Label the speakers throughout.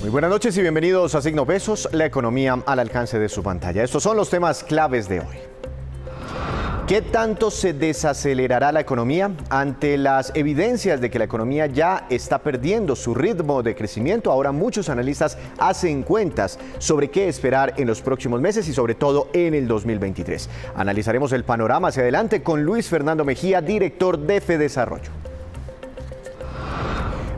Speaker 1: Muy buenas noches y bienvenidos a Signo Pesos, la economía al alcance de su pantalla. Estos son los temas claves de hoy. ¿Qué tanto se desacelerará la economía? Ante las evidencias de que la economía ya está perdiendo su ritmo de crecimiento, ahora muchos analistas hacen cuentas sobre qué esperar en los próximos meses y sobre todo en el 2023. Analizaremos el panorama hacia adelante con Luis Fernando Mejía, director de Fedesarrollo.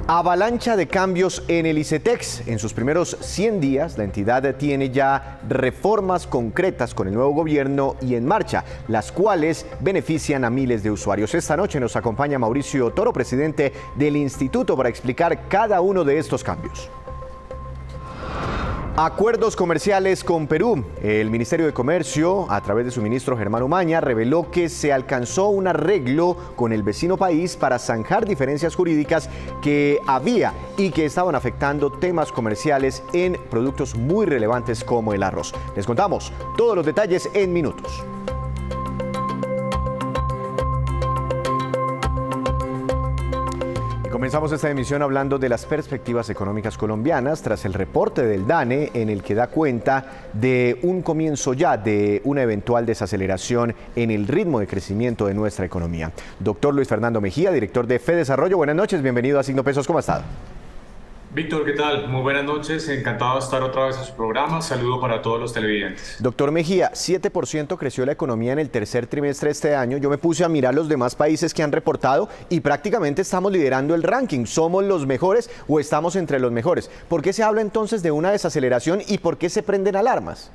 Speaker 1: Avalancha de cambios en el ICETEX. En sus primeros 100 días, la entidad tiene ya reformas concretas con el nuevo gobierno y en marcha, las cuales benefician a miles de usuarios. Esta noche nos acompaña Mauricio Toro, presidente del instituto, para explicar cada uno de estos cambios. Acuerdos comerciales con Perú. El Ministerio de Comercio, a través de su ministro Germán Umaña, reveló que se alcanzó un arreglo con el vecino país para zanjar diferencias jurídicas que había y que estaban afectando temas comerciales en productos muy relevantes como el arroz. Les contamos todos los detalles en minutos. Comenzamos esta emisión hablando de las perspectivas económicas colombianas tras el reporte del DANE en el que da cuenta de un comienzo ya de una eventual desaceleración en el ritmo de crecimiento de nuestra economía. Doctor Luis Fernando Mejía, director de Fedesarrollo, buenas noches, bienvenido a Signo Pesos, ¿cómo ha estado?
Speaker 2: Víctor, ¿qué tal? Muy buenas noches, encantado de estar otra vez en su programa. Saludo para todos los televidentes.
Speaker 1: Doctor Mejía, 7% creció la economía en el tercer trimestre de este año. Yo me puse a mirar los demás países que han reportado y prácticamente estamos liderando el ranking. ¿Somos los mejores o estamos entre los mejores? ¿Por qué se habla entonces de una desaceleración y por qué se prenden alarmas?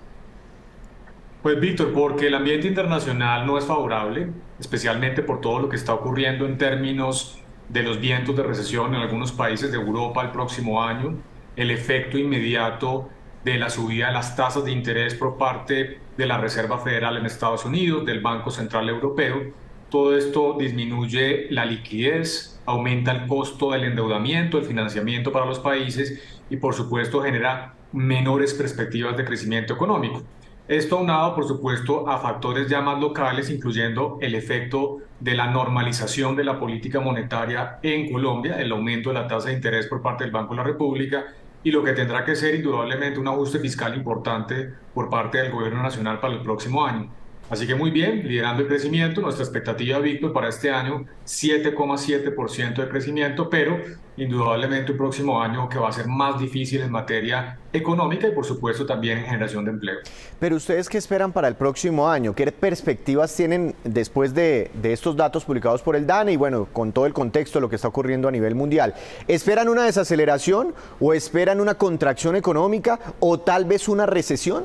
Speaker 2: Pues Víctor, porque el ambiente internacional no es favorable, especialmente por todo lo que está ocurriendo en términos de los vientos de recesión en algunos países de Europa el próximo año, el efecto inmediato de la subida de las tasas de interés por parte de la Reserva Federal en Estados Unidos, del Banco Central Europeo. Todo esto disminuye la liquidez, aumenta el costo del endeudamiento, el financiamiento para los países y por supuesto genera menores perspectivas de crecimiento económico. Esto aunado, por supuesto, a factores ya más locales, incluyendo el efecto de la normalización de la política monetaria en Colombia, el aumento de la tasa de interés por parte del Banco de la República y lo que tendrá que ser indudablemente un ajuste fiscal importante por parte del Gobierno Nacional para el próximo año. Así que muy bien, liderando el crecimiento, nuestra expectativa, Víctor, para este año 7,7% de crecimiento, pero indudablemente un próximo año que va a ser más difícil en materia económica y por supuesto también en generación de empleo.
Speaker 1: Pero ustedes, ¿qué esperan para el próximo año? ¿Qué perspectivas tienen después de estos datos publicados por el DANE y bueno, con todo el contexto de lo que está ocurriendo a nivel mundial? ¿Esperan una desaceleración o esperan una contracción económica o tal vez una recesión?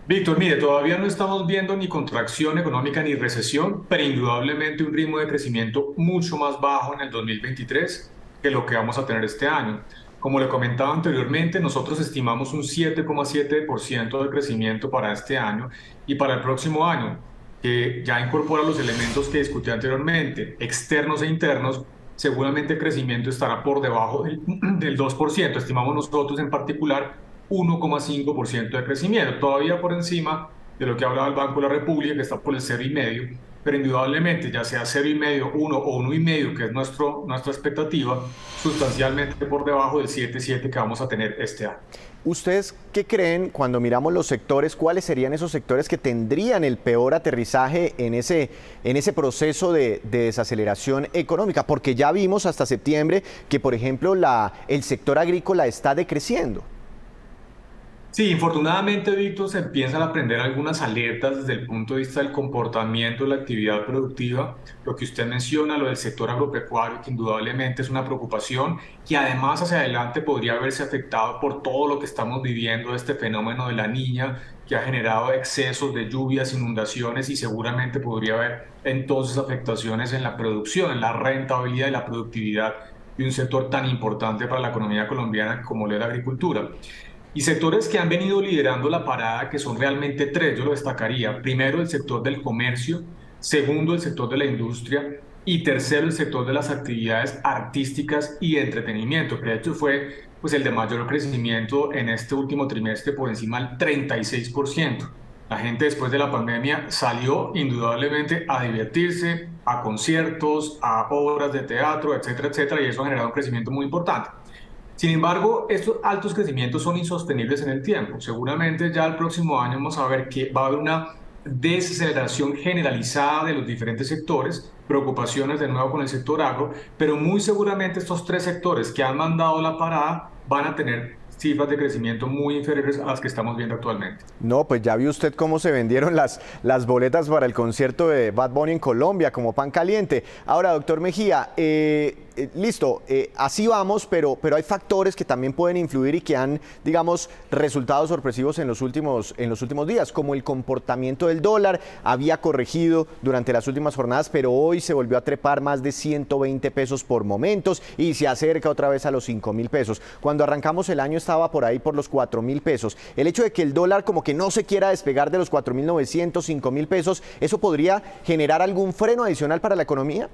Speaker 2: Víctor, mire, todavía no estamos viendo ni contracción económica ni recesión, pero indudablemente un ritmo de crecimiento mucho más bajo en el 2023 que lo que vamos a tener este año. Como le comentaba anteriormente, nosotros estimamos un 7,7% de crecimiento para este año y para el próximo año, que ya incorpora los elementos que discutí anteriormente, externos e internos. Seguramente el crecimiento estará por debajo del 2%. Estimamos nosotros en particular 1,5% de crecimiento, todavía por encima de lo que hablaba el Banco de la República, que está por el 0,5%, pero indudablemente ya sea 0,5%, 1 o 1,5%, que es nuestra expectativa, sustancialmente por debajo del 7,7% que vamos a tener este año.
Speaker 1: ¿Ustedes qué creen cuando miramos los sectores? ¿Cuáles serían esos sectores que tendrían el peor aterrizaje en ese proceso de desaceleración económica? Porque ya vimos hasta septiembre que, por ejemplo, el sector agrícola está decreciendo.
Speaker 2: Sí, infortunadamente, Víctor, se empiezan a prender algunas alertas desde el punto de vista del comportamiento de la actividad productiva. Lo que usted menciona, lo del sector agropecuario, que indudablemente es una preocupación, que además hacia adelante podría verse afectado por todo lo que estamos viviendo, este fenómeno de la Niña, que ha generado excesos de lluvias, inundaciones y seguramente podría haber entonces afectaciones en la producción, en la rentabilidad y la productividad de un sector tan importante para la economía colombiana como lo es la agricultura. Y sectores que han venido liderando la parada, que son realmente tres, yo lo destacaría. Primero, el sector del comercio, segundo, el sector de la industria y tercero, el sector de las actividades artísticas y de entretenimiento, que de hecho fue pues, el de mayor crecimiento en este último trimestre por encima del 36%. La gente después de la pandemia salió indudablemente a divertirse, a conciertos, a obras de teatro, etcétera, etcétera, y eso ha generado un crecimiento muy importante. Sin embargo, estos altos crecimientos son insostenibles en el tiempo. Seguramente ya el próximo año vamos a ver que va a haber una desaceleración generalizada de los diferentes sectores, preocupaciones de nuevo con el sector agro, pero muy seguramente estos tres sectores que han mandado la parada van a tener cifras de crecimiento muy inferiores a las que estamos viendo actualmente.
Speaker 1: No, pues ya vio usted cómo se vendieron las boletas para el concierto de Bad Bunny en Colombia, como pan caliente. Ahora, doctor Mejía, listo, así vamos, pero hay factores que también pueden influir y que han, digamos, resultados sorpresivos en los últimos días, como el comportamiento del dólar. Había corregido durante las últimas jornadas, pero hoy se volvió a trepar más de 120 pesos por momentos y se acerca otra vez a los 5.000 pesos. Cuando arrancamos el año estaba por ahí por los 4.000 pesos. El hecho de que el dólar como que no se quiera despegar de los 4.900, 5.000 pesos, ¿eso podría generar algún freno adicional para la economía?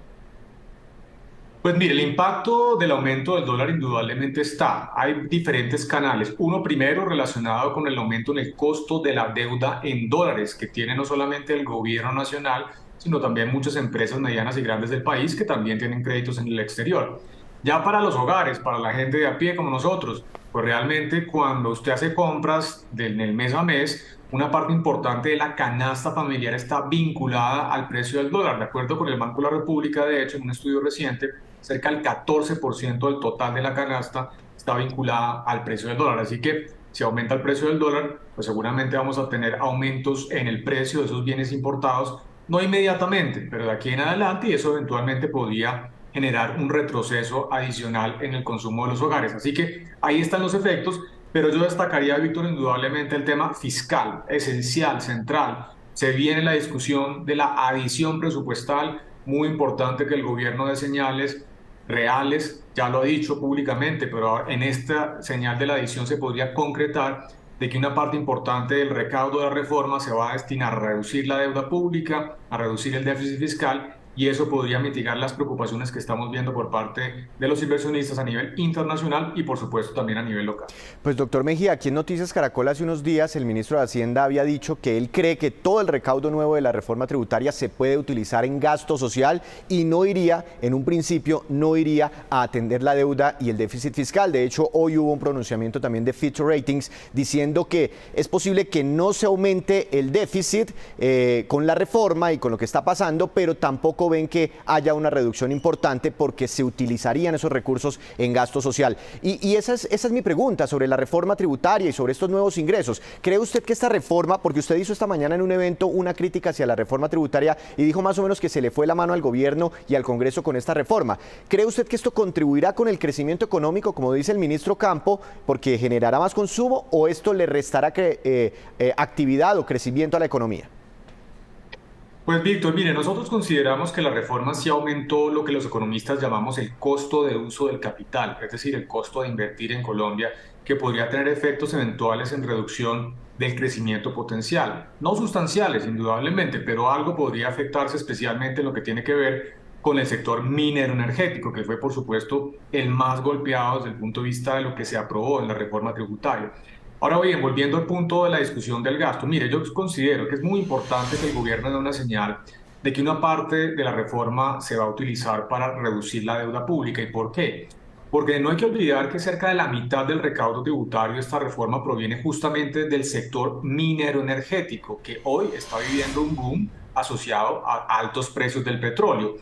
Speaker 2: Pues mire, el impacto del aumento del dólar indudablemente está. Hay diferentes canales. Uno primero relacionado con el aumento en el costo de la deuda en dólares que tiene no solamente el gobierno nacional, sino también muchas empresas medianas y grandes del país que también tienen créditos en el exterior. Ya para los hogares, para la gente de a pie como nosotros, pues realmente cuando usted hace compras en el mes a mes, una parte importante de la canasta familiar está vinculada al precio del dólar. De acuerdo con el Banco de la República, de hecho, en un estudio reciente, cerca del 14% del total de la canasta está vinculada al precio del dólar. Así que si aumenta el precio del dólar, pues seguramente vamos a tener aumentos en el precio de esos bienes importados, no inmediatamente, pero de aquí en adelante, y eso eventualmente podría generar un retroceso adicional en el consumo de los hogares. Así que ahí están los efectos, pero yo destacaría, Víctor, indudablemente el tema fiscal, esencial, central. Se viene la discusión de la adición presupuestal, muy importante que el gobierno dé señales reales, ya lo ha dicho públicamente, pero en esta señal de la adición se podría concretar de que una parte importante del recaudo de la reforma se va a destinar a reducir la deuda pública, a reducir el déficit fiscal, y eso podría mitigar las preocupaciones que estamos viendo por parte de los inversionistas a nivel internacional y por supuesto también a nivel local.
Speaker 1: Pues doctor Mejía, aquí en Noticias Caracol hace unos días el ministro de Hacienda había dicho que él cree que todo el recaudo nuevo de la reforma tributaria se puede utilizar en gasto social y no iría, en un principio, no iría a atender la deuda y el déficit fiscal. De hecho, hoy hubo un pronunciamiento también de Fitch Ratings diciendo que es posible que no se aumente el déficit con la reforma y con lo que está pasando, pero tampoco ven que haya una reducción importante porque se utilizarían esos recursos en gasto social. Y esa es mi pregunta sobre la reforma tributaria y sobre estos nuevos ingresos. ¿Cree usted que esta reforma, porque usted hizo esta mañana en un evento una crítica hacia la reforma tributaria y dijo más o menos que se le fue la mano al gobierno y al Congreso con esta reforma? ¿Cree usted que esto contribuirá con el crecimiento económico, como dice el ministro Campo, porque generará más consumo, o esto le restará actividad o crecimiento a la economía?
Speaker 2: Pues Víctor, mire, nosotros consideramos que la reforma sí aumentó lo que los economistas llamamos el costo de uso del capital, es decir, el costo de invertir en Colombia, que podría tener efectos eventuales en reducción del crecimiento potencial. No sustanciales, indudablemente, pero algo podría afectarse especialmente en lo que tiene que ver con el sector minero energético, que fue, por supuesto, el más golpeado desde el punto de vista de lo que se aprobó en la reforma tributaria. Ahora bien, volviendo al punto de la discusión del gasto, mire, yo considero que es muy importante que el gobierno dé una señal de que una parte de la reforma se va a utilizar para reducir la deuda pública. ¿Y por qué? Porque no hay que olvidar que cerca de la mitad del recaudo tributario de esta reforma proviene justamente del sector minero energético, que hoy está viviendo un boom asociado a altos precios del petróleo.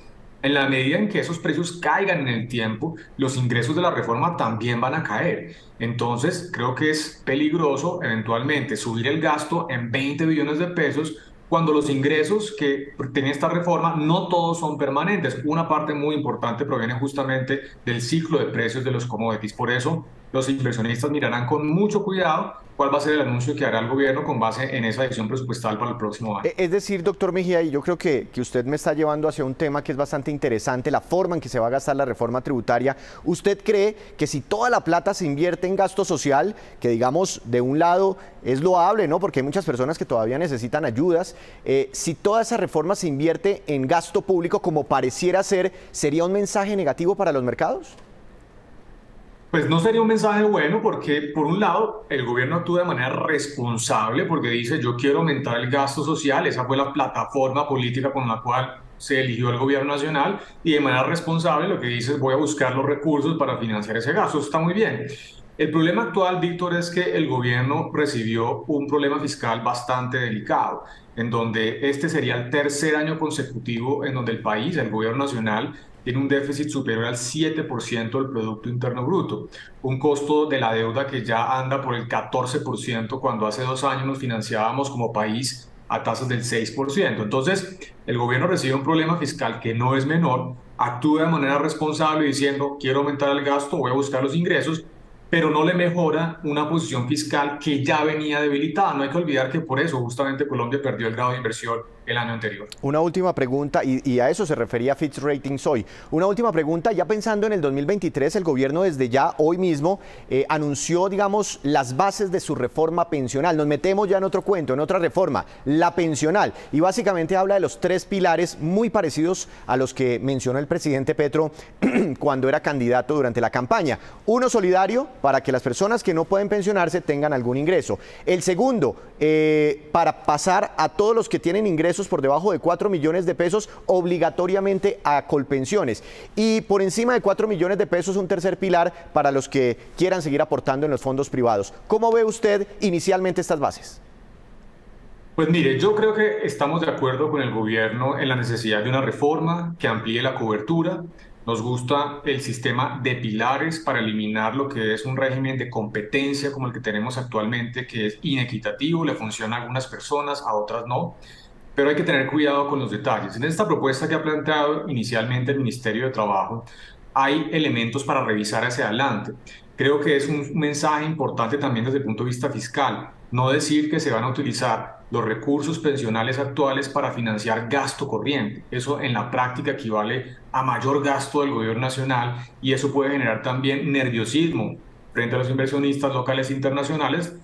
Speaker 2: En la medida en que esos precios caigan en el tiempo, los ingresos de la reforma también van a caer. Entonces, creo que es peligroso eventualmente subir el gasto en 20 billones de pesos cuando los ingresos que tiene esta reforma no todos son permanentes. Una parte muy importante proviene justamente del ciclo de precios de los commodities. Por eso, los inversionistas mirarán con mucho cuidado cuál va a ser el anuncio que hará el gobierno con base en esa decisión presupuestal para el próximo año.
Speaker 1: Es decir, doctor Mejía, y yo creo que usted me está llevando hacia un tema que es bastante interesante, la forma en que se va a gastar la reforma tributaria. ¿Usted cree que si toda la plata se invierte en gasto social, que digamos de un lado es loable, ¿no? Porque hay muchas personas que todavía necesitan ayudas, si toda esa reforma se invierte en gasto público como pareciera ser, ¿sería un mensaje negativo para los mercados?
Speaker 2: Pues no sería un mensaje bueno porque, por un lado, el gobierno actúa de manera responsable porque dice yo quiero aumentar el gasto social, esa fue la plataforma política con la cual se eligió el gobierno nacional y de manera responsable lo que dice es voy a buscar los recursos para financiar ese gasto. Eso está muy bien. El problema actual, Víctor, es que el gobierno recibió un problema fiscal bastante delicado, en donde este sería el tercer año consecutivo en donde el país, el gobierno nacional, tiene un déficit superior al 7% del Producto Interno Bruto, un costo de la deuda que ya anda por el 14% cuando hace 2 años nos financiábamos como país a tasas del 6%. Entonces, el gobierno recibe un problema fiscal que no es menor, actúa de manera responsable diciendo quiero aumentar el gasto, voy a buscar los ingresos, pero no le mejora una posición fiscal que ya venía debilitada. No hay que olvidar que por eso justamente Colombia perdió el grado de inversión el año anterior.
Speaker 1: Una última pregunta, y a eso se refería Fitch Ratings hoy. Una última pregunta, ya pensando en el 2023, el gobierno desde ya, hoy mismo, anunció, digamos, las bases de su reforma pensional. Nos metemos ya en otro cuento, en otra reforma, la pensional. Y básicamente habla de los 3 pilares muy parecidos a los que mencionó el presidente Petro cuando era candidato durante la campaña. Uno solidario, para que las personas que no pueden pensionarse tengan algún ingreso. El segundo, para pasar a todos los que tienen ingresos por debajo de 4 millones de pesos obligatoriamente a Colpensiones. Y por encima de 4 millones de pesos un tercer pilar para los que quieran seguir aportando en los fondos privados. ¿Cómo ve usted inicialmente estas bases?
Speaker 2: Pues mire, yo creo que estamos de acuerdo con el gobierno en la necesidad de una reforma que amplíe la cobertura. Nos gusta el sistema de pilares para eliminar lo que es un régimen de competencia como el que tenemos actualmente, que es inequitativo, le funciona a algunas personas, a otras no. Pero hay que tener cuidado con los detalles. En esta propuesta que ha planteado inicialmente el Ministerio de Trabajo, hay elementos para revisar hacia adelante. Creo que es un mensaje importante también desde el punto de vista fiscal. No decir que se van a utilizar los recursos pensionales actuales para financiar gasto corriente. Eso en la práctica equivale a mayor gasto del gobierno nacional y eso puede generar también nerviosismo frente a los inversionistas locales e internacionales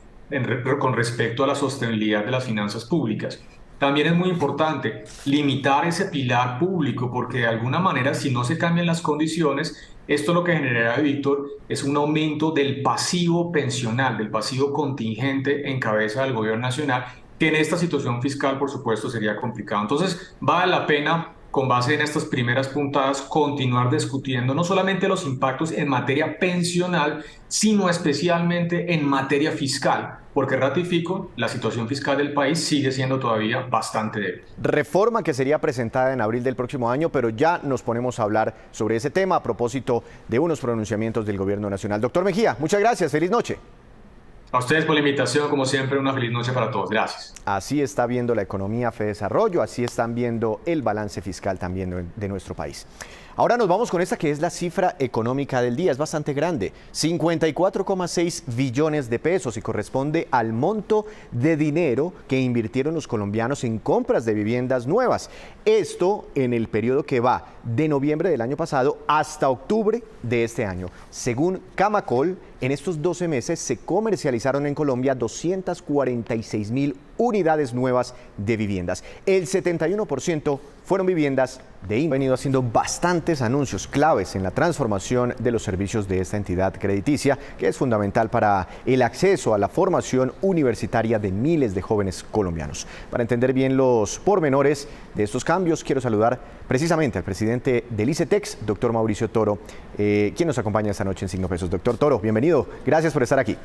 Speaker 2: con respecto a la sostenibilidad de las finanzas públicas. También es muy importante limitar ese pilar público, porque de alguna manera, si no se cambian las condiciones, esto lo que generará, Víctor, es un aumento del pasivo pensional, del pasivo contingente en cabeza del gobierno nacional, que en esta situación fiscal, por supuesto, sería complicado. Entonces, vale la pena, con base en estas primeras puntadas, continuar discutiendo no solamente los impactos en materia pensional, sino especialmente en materia fiscal, porque ratifico, la situación fiscal del país sigue siendo todavía bastante débil.
Speaker 1: Reforma que sería presentada en abril del próximo año, pero ya nos ponemos a hablar sobre ese tema a propósito de unos pronunciamientos del gobierno nacional. Doctor Mejía, muchas gracias, feliz noche.
Speaker 2: A ustedes por la invitación, como siempre, una feliz noche para todos. Gracias.
Speaker 1: Así está viendo la economía Fedesarrollo, así están viendo el balance fiscal también de nuestro país. Ahora nos vamos con esta que es la cifra económica del día, es bastante grande, 54,6 billones de pesos y corresponde al monto de dinero que invirtieron los colombianos en compras de viviendas nuevas. Esto en el periodo que va de noviembre del año pasado hasta octubre de este año. Según Camacol, en estos 12 meses se comercializaron en Colombia 246.000 unidades nuevas de viviendas. El 71% fueron viviendas de han venido haciendo bastantes anuncios claves en la transformación de los servicios de esta entidad crediticia, que es fundamental para el acceso a la formación universitaria de miles de jóvenes colombianos. Para entender bien los pormenores de estos cambios, quiero saludar precisamente al presidente del ICETEX, doctor Mauricio Toro, quien nos acompaña esta noche en Signo Pesos. Doctor Toro, bienvenido. Gracias por estar aquí.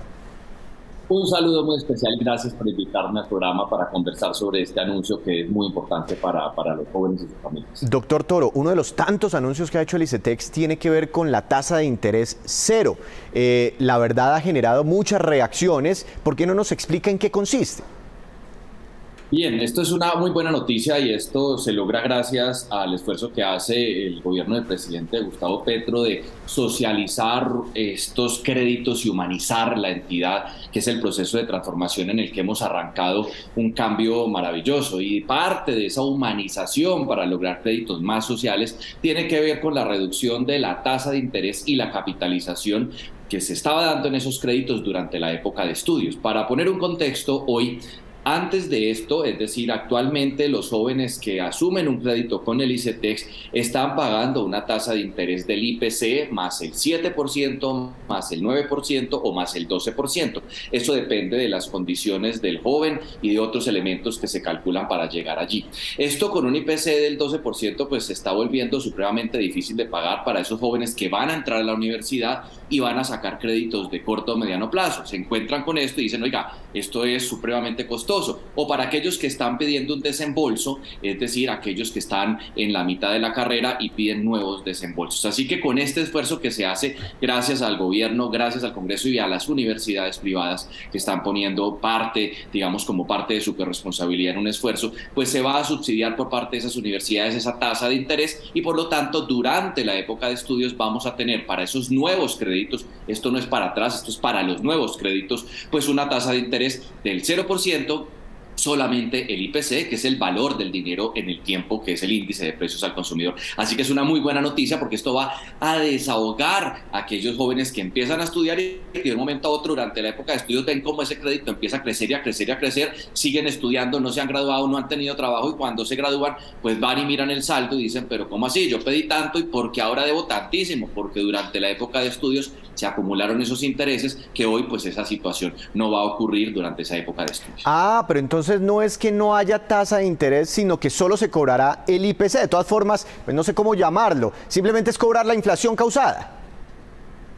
Speaker 3: Un saludo muy especial, gracias por invitarme al programa para conversar sobre este anuncio que es muy importante para los jóvenes y sus familias.
Speaker 1: Doctor Toro, uno de los tantos anuncios que ha hecho el ICETEX tiene que ver con la tasa de interés cero. La verdad ha generado muchas reacciones. ¿Por qué no nos explica en qué consiste?
Speaker 3: Bien, esto es una muy buena noticia y esto se logra gracias al esfuerzo que hace el gobierno del presidente Gustavo Petro de socializar estos créditos y humanizar la entidad, que es el proceso de transformación en el que hemos arrancado un cambio maravilloso. Y parte de esa humanización para lograr créditos más sociales tiene que ver con la reducción de la tasa de interés y la capitalización que se estaba dando en esos créditos durante la época de estudios. Para poner un contexto, hoy Antes de esto, es decir, actualmente los jóvenes que asumen un crédito con el ICETEX están pagando una tasa de interés del IPC más el 7%, más el 9% o más el 12%. Eso depende de las condiciones del joven y de otros elementos que se calculan para llegar allí. Esto con un IPC del 12% pues se está volviendo supremamente difícil de pagar para esos jóvenes que van a entrar a la universidad y van a sacar créditos de corto o mediano plazo. Se encuentran con esto y dicen, oiga, esto es supremamente costoso. O para aquellos que están pidiendo un desembolso, es decir, aquellos que están en la mitad de la carrera y piden nuevos desembolsos. Así que con este esfuerzo que se hace, gracias al gobierno, gracias al Congreso y a las universidades privadas que están poniendo parte, digamos, como parte de su corresponsabilidad en un esfuerzo, pues se va a subsidiar por parte de esas universidades esa tasa de interés y por lo tanto durante la época de estudios vamos a tener para esos nuevos créditos, esto no es para atrás, esto es para los nuevos créditos, pues una tasa de interés del 0%, solamente el IPC, que es el valor del dinero en el tiempo, que es el índice de precios al consumidor. Así que es una muy buena noticia porque esto va a desahogar a aquellos jóvenes que empiezan a estudiar y que de un momento a otro durante la época de estudios ven cómo ese crédito empieza a crecer y a crecer y a crecer, siguen estudiando, no se han graduado, no han tenido trabajo y cuando se gradúan pues van y miran el saldo y dicen, pero ¿cómo así? Yo pedí tanto y ¿por qué ahora debo tantísimo? Porque durante la época de estudios se acumularon esos intereses que hoy pues esa situación no va a ocurrir durante esa época de estudios.
Speaker 1: Ah, pero entonces no es que no haya tasa de interés, sino que solo se cobrará el IPC. De todas formas, pues no sé cómo llamarlo, simplemente es cobrar la inflación causada.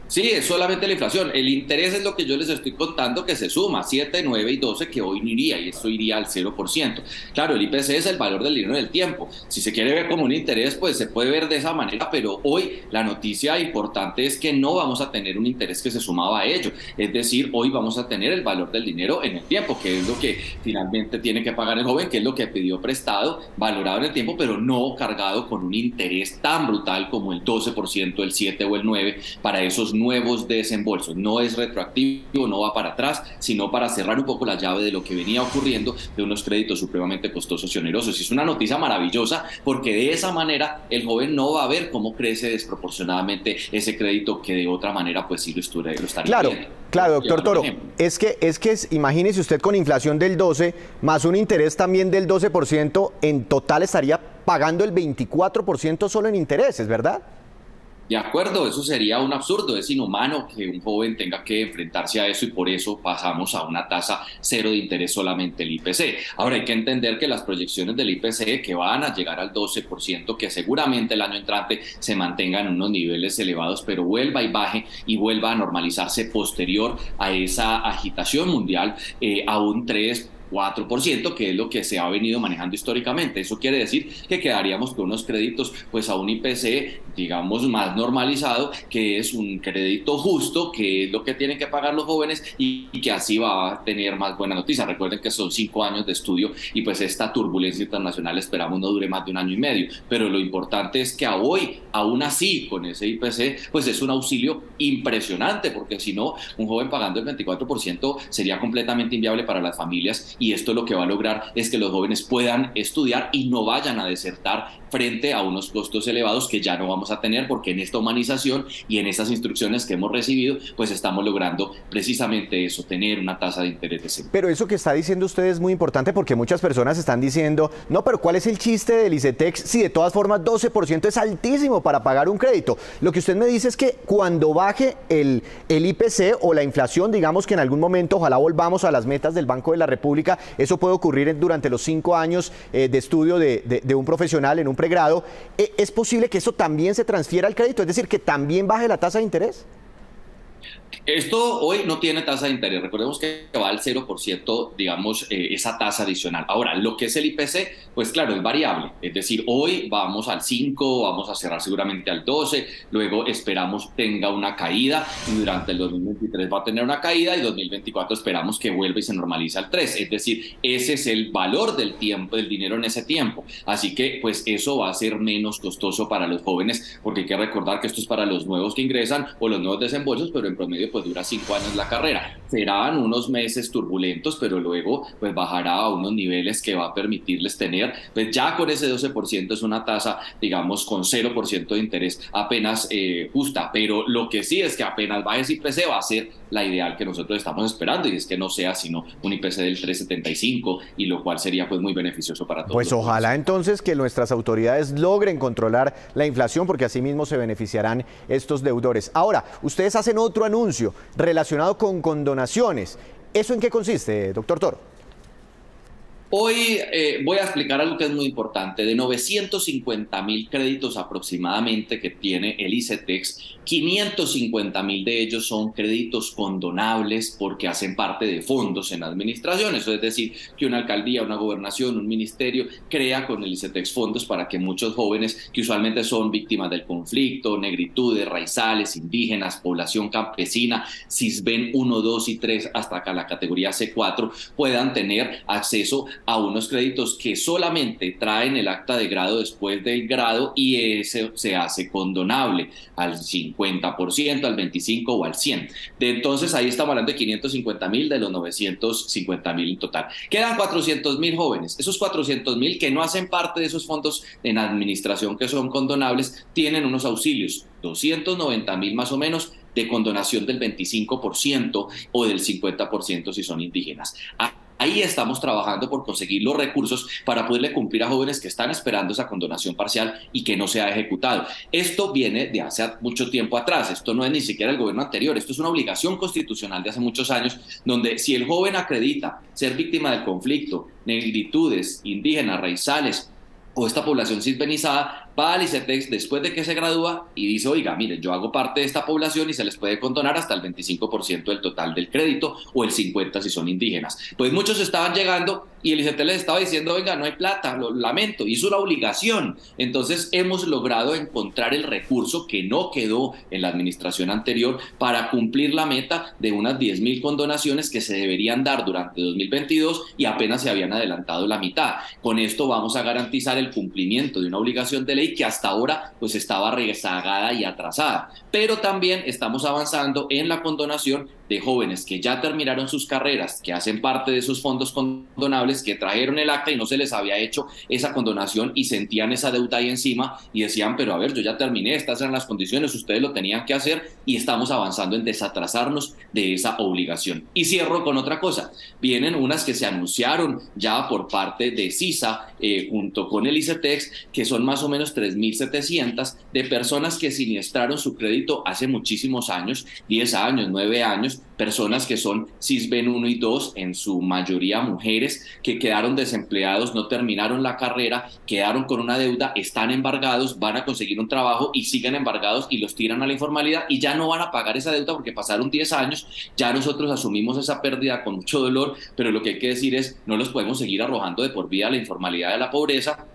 Speaker 3: Sí, es solamente la inflación. El interés es lo que yo les estoy contando que se suma, 7, 9 y 12 que hoy no iría y esto iría al 0%. Claro, el IPC es el valor del dinero del tiempo. Si se quiere ver como un interés, pues se puede ver de esa manera, pero hoy la noticia importante es que no vamos a tener un interés que se sumaba a ello. Es decir, hoy vamos a tener el valor del dinero en el tiempo, que es lo que finalmente tiene que pagar el joven, que es lo que pidió prestado, valorado en el tiempo, pero no cargado con un interés tan brutal como el 12%, el 7 o el 9 para esos nuevos desembolsos. No es retroactivo, no va para atrás, sino para cerrar un poco la llave de lo que venía ocurriendo de unos créditos supremamente costosos y onerosos. Y es una noticia maravillosa porque de esa manera el joven no va a ver cómo crece desproporcionadamente ese crédito que de otra manera pues sí lo estaría viendo.
Speaker 1: Claro, doctor Toro, es que imagínese usted con inflación del 12 más un interés también del 12%, en total estaría pagando el 24% solo en intereses, ¿verdad?
Speaker 3: De acuerdo, eso sería un absurdo, es inhumano que un joven tenga que enfrentarse a eso y por eso pasamos a una tasa cero de interés solamente el IPC. Ahora hay que entender que las proyecciones del IPC que van a llegar al 12%, que seguramente el año entrante se mantengan en unos niveles elevados, pero vuelva y baje y vuelva a normalizarse posterior a esa agitación mundial a un 4%, que es lo que se ha venido manejando históricamente. Eso quiere decir que quedaríamos con unos créditos pues a un IPC, digamos, más normalizado, que es un crédito justo, que es lo que tienen que pagar los jóvenes y que así va a tener más buena noticia. Recuerden que son 5 años de estudio y pues esta turbulencia internacional esperamos no dure más de 1 año y medio, pero lo importante es que a hoy, aún así, con ese IPC, pues es un auxilio impresionante, porque si no, un joven pagando el 24% sería completamente inviable para las familias. Y esto lo que va a lograr es que los jóvenes puedan estudiar y no vayan a desertar frente a unos costos elevados que ya no vamos a tener, porque en esta humanización y en estas instrucciones que hemos recibido, pues estamos logrando precisamente eso, tener una tasa de interés decente.
Speaker 1: Pero eso que está diciendo usted es muy importante porque muchas personas están diciendo, no, pero ¿cuál es el chiste del ICETEX si de todas formas 12% es altísimo para pagar un crédito? Lo que usted me dice es que cuando baje el IPC o la inflación, digamos que en algún momento ojalá volvamos a las metas del Banco de la República, eso puede ocurrir durante los 5 años de estudio de un profesional en un pregrado. ¿Es posible que eso también se transfiera al crédito? Es decir, que también baje la tasa de interés.
Speaker 3: Esto hoy no tiene tasa de interés, recordemos que va al 0%, digamos, esa tasa adicional. Ahora, lo que es el IPC, pues claro, es variable, es decir, hoy vamos al 5, vamos a cerrar seguramente al 12, luego esperamos tenga una caída y durante el 2023 va a tener una caída y 2024 esperamos que vuelva y se normalice al 3, es decir, ese es el valor del tiempo, del dinero en ese tiempo, así que pues eso va a ser menos costoso para los jóvenes, porque hay que recordar que esto es para los nuevos que ingresan o los nuevos desembolsos, pero en en promedio pues dura 5 años la carrera. Serán unos meses turbulentos, pero luego pues bajará a unos niveles que va a permitirles tener, pues ya con ese 12% es una tasa, digamos, con 0% de interés apenas justa, pero lo que sí es que apenas baje ese IPC va a ser la ideal que nosotros estamos esperando, y es que no sea sino un IPC del 3,75, y lo cual sería pues muy beneficioso para todos.
Speaker 1: Pues ojalá entonces que nuestras autoridades logren controlar la inflación, porque así mismo se beneficiarán estos deudores. Ahora, ustedes hacen otro anuncio relacionado con condonaciones. ¿Eso en qué consiste, doctor Toro?
Speaker 3: Hoy voy a explicar algo que es muy importante. De 950.000 créditos aproximadamente que tiene el ICETEX, 550.000 de ellos son créditos condonables porque hacen parte de fondos en administración. Eso es decir, que una alcaldía, una gobernación, un ministerio crea con el ICETEX fondos para que muchos jóvenes que usualmente son víctimas del conflicto, negritudes, raizales, indígenas, población campesina, CISBEN 1, 2 y 3, hasta acá la categoría C4, puedan tener acceso a unos créditos que solamente traen el acta de grado después del grado, y ese se hace condonable al 50%, al 25% o al 100%. Entonces ahí estamos hablando de 550.000 de los 950.000 en total. Quedan 400.000 jóvenes. Esos 400.000 que no hacen parte de esos fondos en administración que son condonables tienen unos auxilios, 290.000 más o menos, de condonación del 25% o del 50% si son indígenas. Ahí estamos trabajando por conseguir los recursos para poderle cumplir a jóvenes que están esperando esa condonación parcial y que no se ha ejecutado. Esto viene de hace mucho tiempo atrás, esto no es ni siquiera el gobierno anterior, esto es una obligación constitucional de hace muchos años, donde si el joven acredita ser víctima del conflicto, negritudes, indígenas, raizales o esta población cisbenizada, va al ICETEX después de que se gradúa y dice, oiga, miren, yo hago parte de esta población y se les puede condonar hasta el 25% del total del crédito, o el 50% si son indígenas. Pues muchos estaban llegando y el ICETEX les estaba diciendo, venga, no hay plata, lo lamento, y es una obligación. Entonces hemos logrado encontrar el recurso que no quedó en la administración anterior para cumplir la meta de unas 10.000 condonaciones que se deberían dar durante 2022 y apenas se habían adelantado la mitad. Con esto vamos a garantizar el cumplimiento de una obligación de ley que hasta ahora pues estaba rezagada y atrasada, pero también estamos avanzando en la condonación de jóvenes que ya terminaron sus carreras, que hacen parte de esos fondos condonables, que trajeron el acta y no se les había hecho esa condonación y sentían esa deuda ahí encima y decían, pero a ver, yo ya terminé, estas eran las condiciones, ustedes lo tenían que hacer, y estamos avanzando en desatrasarnos de esa obligación. Y cierro con otra cosa, vienen unas que se anunciaron ya por parte de CISA junto con el ICETEX, que son más o menos 3.700 de personas que siniestraron su crédito hace muchísimos años, 10 años, 9 años, personas que son CISBEN 1 y 2, en su mayoría mujeres, que quedaron desempleados, no terminaron la carrera, quedaron con una deuda, están embargados, van a conseguir un trabajo y siguen embargados y los tiran a la informalidad y ya no van a pagar esa deuda porque pasaron 10 años, ya nosotros asumimos esa pérdida con mucho dolor, pero lo que hay que decir es, no los podemos seguir arrojando de por vida a la informalidad, de la pobreza.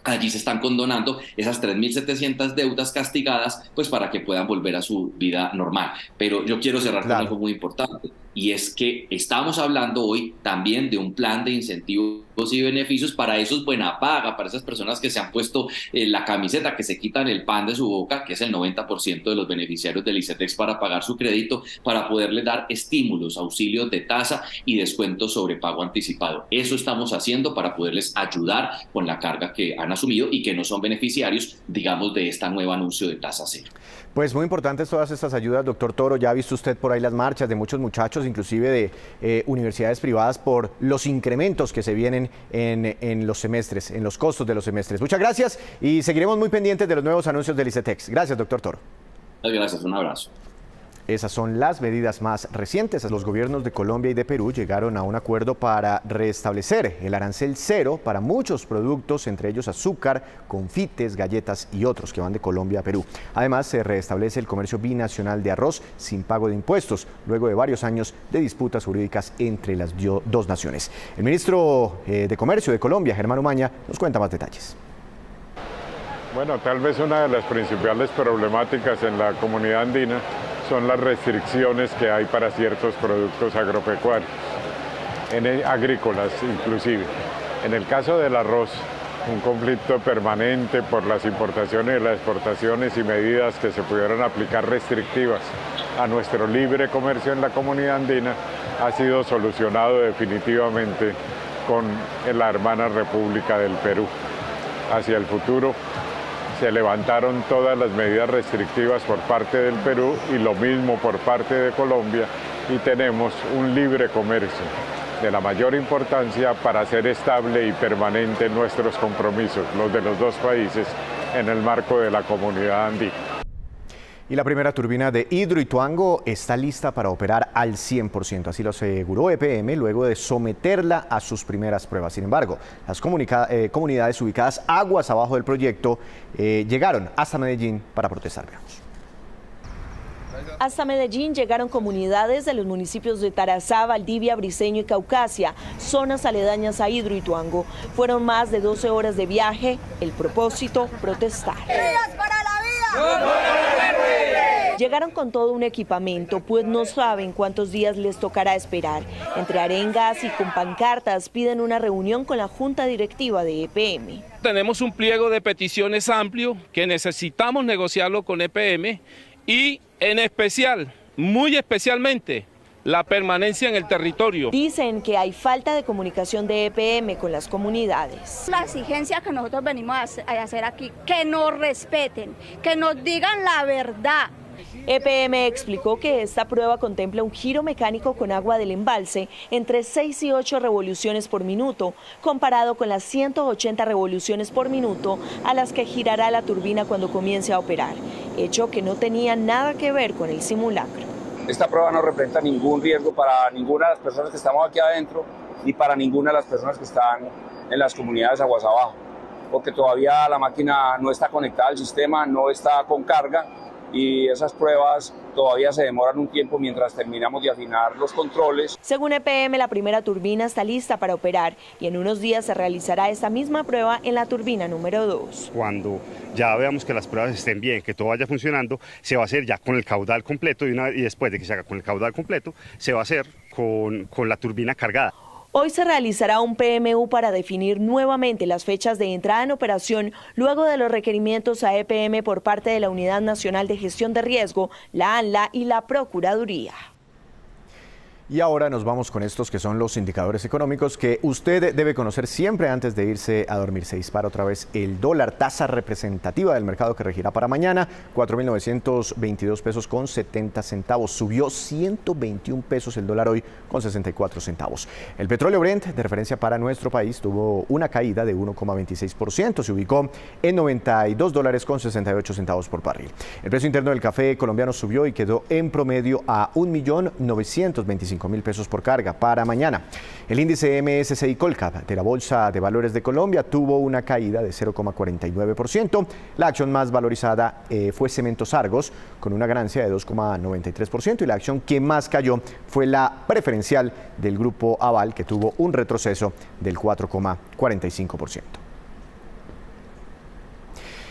Speaker 3: Allí se están condonando esas 3.700 deudas castigadas, pues para que puedan volver a su vida normal. Pero yo quiero cerrar con algo muy importante, y es que estamos hablando hoy también de un plan de incentivos y beneficios para esos buena paga, para esas personas que se han puesto la camiseta, que se quitan el pan de su boca, que es el 90% de los beneficiarios del ICETEX, para pagar su crédito, para poderle dar estímulos, auxilios de tasa y descuentos sobre pago anticipado. Eso estamos haciendo para poderles ayudar con la carga que han asumido y que no son beneficiarios, digamos, de este nuevo anuncio de tasa cero.
Speaker 1: Pues muy importantes todas estas ayudas, doctor Toro. Ya ha visto usted por ahí las marchas de muchos muchachos, inclusive de universidades privadas, por los incrementos que se vienen en los semestres, en los costos de los semestres. Muchas gracias y seguiremos muy pendientes de los nuevos anuncios del ICETEX. Gracias, doctor Toro.
Speaker 3: Gracias, un abrazo.
Speaker 1: Esas son las medidas más recientes. Los gobiernos de Colombia y de Perú llegaron a un acuerdo para restablecer el arancel cero para muchos productos, entre ellos azúcar, confites, galletas y otros que van de Colombia a Perú. Además, se restablece el comercio binacional de arroz sin pago de impuestos, luego de varios años de disputas jurídicas entre las dos naciones. El ministro de Comercio de Colombia, Germán Omaña, nos cuenta más detalles.
Speaker 4: Bueno, tal vez una de las principales problemáticas en la comunidad andina son las restricciones que hay para ciertos productos agropecuarios, agrícolas inclusive. En el caso del arroz, un conflicto permanente por las importaciones y las exportaciones y medidas que se pudieron aplicar restrictivas a nuestro libre comercio en la comunidad andina, ha sido solucionado definitivamente con la hermana República del Perú. Hacia el futuro se levantaron todas las medidas restrictivas por parte del Perú y lo mismo por parte de Colombia, y tenemos un libre comercio de la mayor importancia para hacer estable y permanente nuestros compromisos, los de los dos países, en el marco de la comunidad andina.
Speaker 1: Y la primera turbina de Hidroituango está lista para operar al 100%, así lo aseguró EPM luego de someterla a sus primeras pruebas. Sin embargo, las comunidades ubicadas aguas abajo del proyecto llegaron hasta Medellín para protestar. Veamos.
Speaker 5: Hasta Medellín llegaron comunidades de los municipios de Tarazá, Valdivia, Briceño y Caucasia, zonas aledañas a Hidroituango. Fueron más de 12 horas de viaje. El propósito, protestar.
Speaker 6: ¡Vidas para la vida!
Speaker 5: Llegaron con todo un equipamiento, pues no saben cuántos días les tocará esperar. Entre arengas y con pancartas piden una reunión con la Junta Directiva de EPM.
Speaker 7: Tenemos un pliego de peticiones amplio que necesitamos negociarlo con EPM y en especial, muy especialmente, la permanencia en el territorio.
Speaker 5: Dicen que hay falta de comunicación de EPM con las comunidades.
Speaker 6: La exigencia que nosotros venimos a hacer aquí, que nos respeten, que nos digan la verdad.
Speaker 5: EPM explicó que esta prueba contempla un giro mecánico con agua del embalse entre 6 y 8 revoluciones por minuto, comparado con las 180 revoluciones por minuto a las que girará la turbina cuando comience a operar, hecho que no tenía nada que ver con el simulacro.
Speaker 8: Esta prueba no representa ningún riesgo para ninguna de las personas que estamos aquí adentro ni para ninguna de las personas que están en las comunidades aguas abajo, porque todavía la máquina no está conectada al sistema, no está con carga, y esas pruebas todavía se demoran un tiempo mientras terminamos de afinar los controles.
Speaker 5: Según EPM, la primera turbina está lista para operar y en unos días se realizará esta misma prueba en la turbina número 2.
Speaker 9: Cuando ya veamos que las pruebas estén bien, que todo vaya funcionando, se va a hacer ya con el caudal completo y después de que se haga con el caudal completo, se va a hacer con la turbina cargada.
Speaker 5: Hoy se realizará un PMU para definir nuevamente las fechas de entrada en operación luego de los requerimientos a EPM por parte de la Unidad Nacional de Gestión de Riesgo, la ANLA y la Procuraduría.
Speaker 1: Y ahora nos vamos con estos que son los indicadores económicos que usted debe conocer siempre antes de irse a dormir. Se dispara otra vez el dólar, tasa representativa del mercado que regirá para mañana, 4.922 pesos con 70 centavos. Subió 121 pesos el dólar hoy con 64 centavos. El petróleo Brent, de referencia para nuestro país, tuvo una caída de 1,26%. Se ubicó en $92 con 68 centavos por barril. El precio interno del café colombiano subió y quedó en promedio a 1.925.000 pesos por carga para mañana. El índice MSCI Colcap de la Bolsa de Valores de Colombia tuvo una caída de 0,49%. La acción más valorizada fue Cementos Argos, con una ganancia de 2,93%, y la acción que más cayó fue la preferencial del Grupo Aval, que tuvo un retroceso del 4,45%.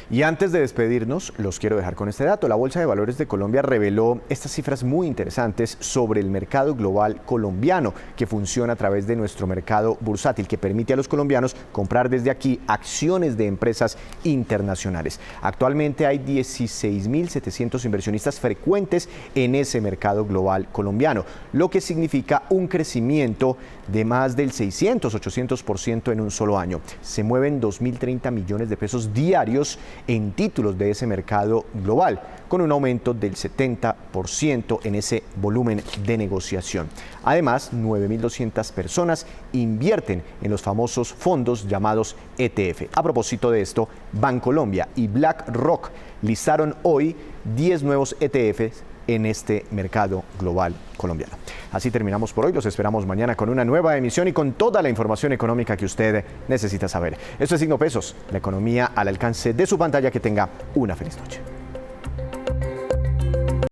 Speaker 1: Y antes de despedirnos, los quiero dejar con este dato. La Bolsa de Valores de Colombia reveló estas cifras muy interesantes sobre el mercado global colombiano, que funciona a través de nuestro mercado bursátil, que permite a los colombianos comprar desde aquí acciones de empresas internacionales. Actualmente hay 16.700 inversionistas frecuentes en ese mercado global colombiano, lo que significa un crecimiento de más del 600-800% en un solo año. Se mueven 2.030 millones de pesos diarios en títulos de ese mercado global, con un aumento del 70% en ese volumen de negociación. Además, 9.200 personas invierten en los famosos fondos llamados ETF. A propósito de esto, Bancolombia y BlackRock listaron hoy 10 nuevos ETFs en este mercado global colombiano. Así terminamos por hoy. Los esperamos mañana con una nueva emisión y con toda la información económica que usted necesita saber. Esto es Signo Pesos, la economía al alcance de su pantalla. Que tenga una feliz noche.